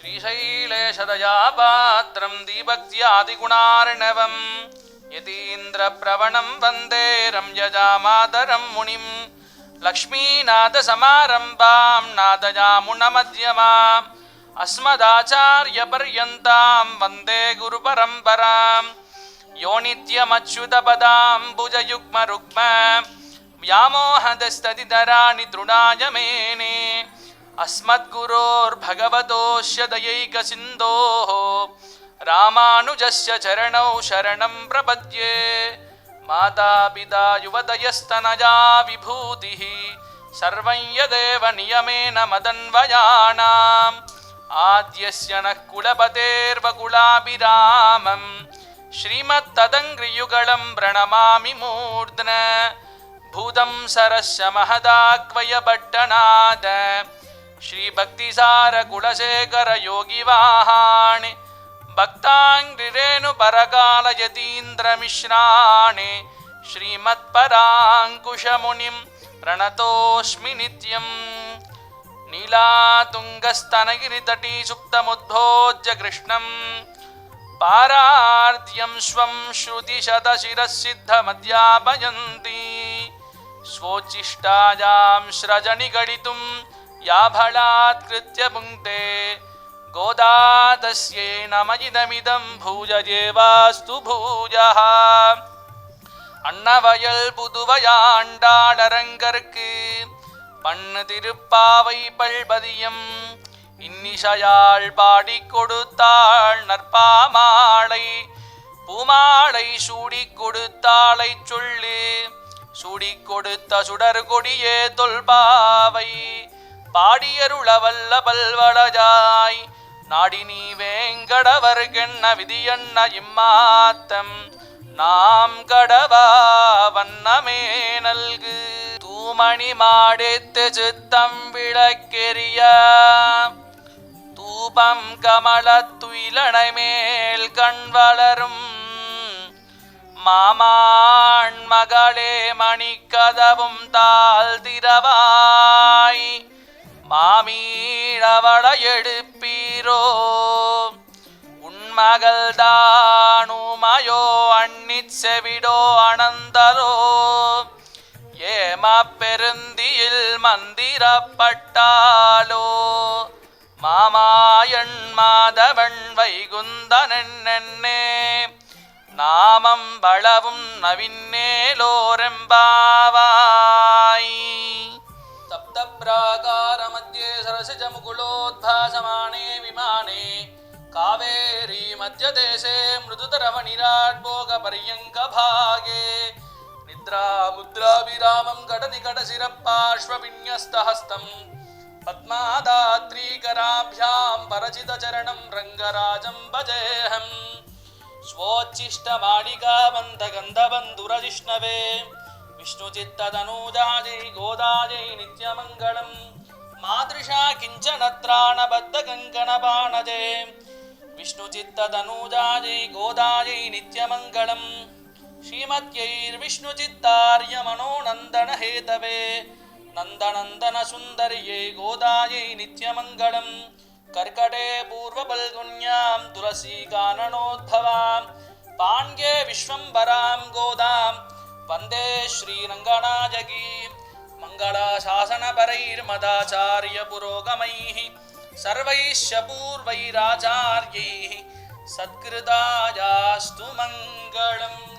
श्रीशैलेशदयापात्रं दीभक्त्यादिगुणार्णवं यतीन्द्रप्रवणं वन्दे रम्यजामातरं मुनिं लक्ष्मीनाथसमारम्भां नाथयामुनमध्यमाम् अस्मदाचार्यपर्यन्तां वन्दे गुरुपरम्परां यो नित्यमच्युतपदाम्बुजयुग्मरुग्म व्यामोहदस्तदितराणि तृणाय मेने अस्मद्गुरोर्भगवतोऽस्य दयैकसिन्धोः रामानुजस्य चरणौ शरणं प्रपद्ये मातापिता युवतयस्तनया विभूतिः सर्वं यदेव नियमेन मदन्वयानाम् आद्यस्य नः कुलपतेर्वकुलाभिरामं श्रीमत्तदङ्घ्रियुगलं प्रणमामि मूर्ध्ना भूतं सरस्य महदाक्वयपट्टनाद श्रीभक्तिसारकुलशेखरयोगिवाहाणि भक्ताङ्घ्रिरेणुपरकालयतीन्द्रमिश्राणि श्रीमत्पराङ्कुशमुनिं प्रणतोऽस्मि नित्यम् नीलातुङ्गस्तनगिरितटी सुप्तमुद्भोज्य कृष्णं पारार्ध्यं स्वं श्रुतिशतशिरःसिद्धमध्यापयन्ति स्वोच्छिष्टायां स्रजनिगडितुं या बलात्कृत्य पुङ्क्ते गोदा तस्यै नमः भूयजेवास्तु भूयः அன்னவயல் புதுவையாண்டாளரங்கற்கு பண்ணு திருப்பாவை பல்பதியம் இன்னிசையாள் பாடிக் கொடுத்தாள் நற்பாமாலை பூமாலை சூடிக் கொடுத்தாளை சொல்லு சூடிக் கொடுத்த சுடர் கொடியே தொல்பாவை பாடியருளவல்ல பல்வளஜாய் நாடி நீ வேங்கடவர்கென்ன விதியன்ன இம்மாத்தம் நாம் கடவா வண்ணமே நல்கு தூமணி மாடேத்து சித்தம் விளக்கெரிய தூபம் கமலத்துயிலனை மேல் கண் வளரும் மாமான் மகளே மணிக்கதவும் தாழ் திரவாய் மாமீழவள எடுப்பீரோ உன்மகள் தானுமயோ அன்னிச் செவிடோ அனந்தரோ ஏம பெருந்தியில் மந்திரப்பட்டாலோ மாமாயன் மாதவன் வைகுந்தனென்னே நாமம் பளவும் நவின்னேலோரெம்பாவாய் சப்த பிராகார மத்தியே சரசிஜ முகுலோத்பாசமானே விமானே காவேரி மத்தியதேசே மிருதுதரவனிராட்போக பரியங்க பாகே நித்ரா முத்ராபிராமம் கடநிகடசிரப்பார்ஷ்வவின்யஸ்தஹஸ்தம் பத்மாதாத்ரீகராभ्यां பரசிதச்சரணம் ரங்கராஜம் பஜேஹம் स्वोच्छिष्टमालिकाबन्धगन्धबन्धुरजिष्णवे विष्णुचित्ततनूजायै गोदायै नित्यमङ्गलम् मादृशा किञ्चनत्राणबद्धकङ्कणबाणजे विष्णुचित्ततनूजायै गोदायै नित्यमङ्गलम् श्रीमत्यैर्विष्णुचित्तार्यमनोनन्दनहेतवे नन्दनन्दनसुन्दर्यै गोदायै नित्यमङ्गलम् कर्कटे पूर्वफल्गुन्यां तुलसीकाननोद्भवां पाण्ड्ये विश्वम्भरां गोदां वन्दे श्रीरङ्गनायकीं मङ्गलाशासनपरैर्मदाचार्यपुरोगमैः सर्वैश्च पूर्वैराचार्यैः सत्कृतायास्तु मङ्गलम्।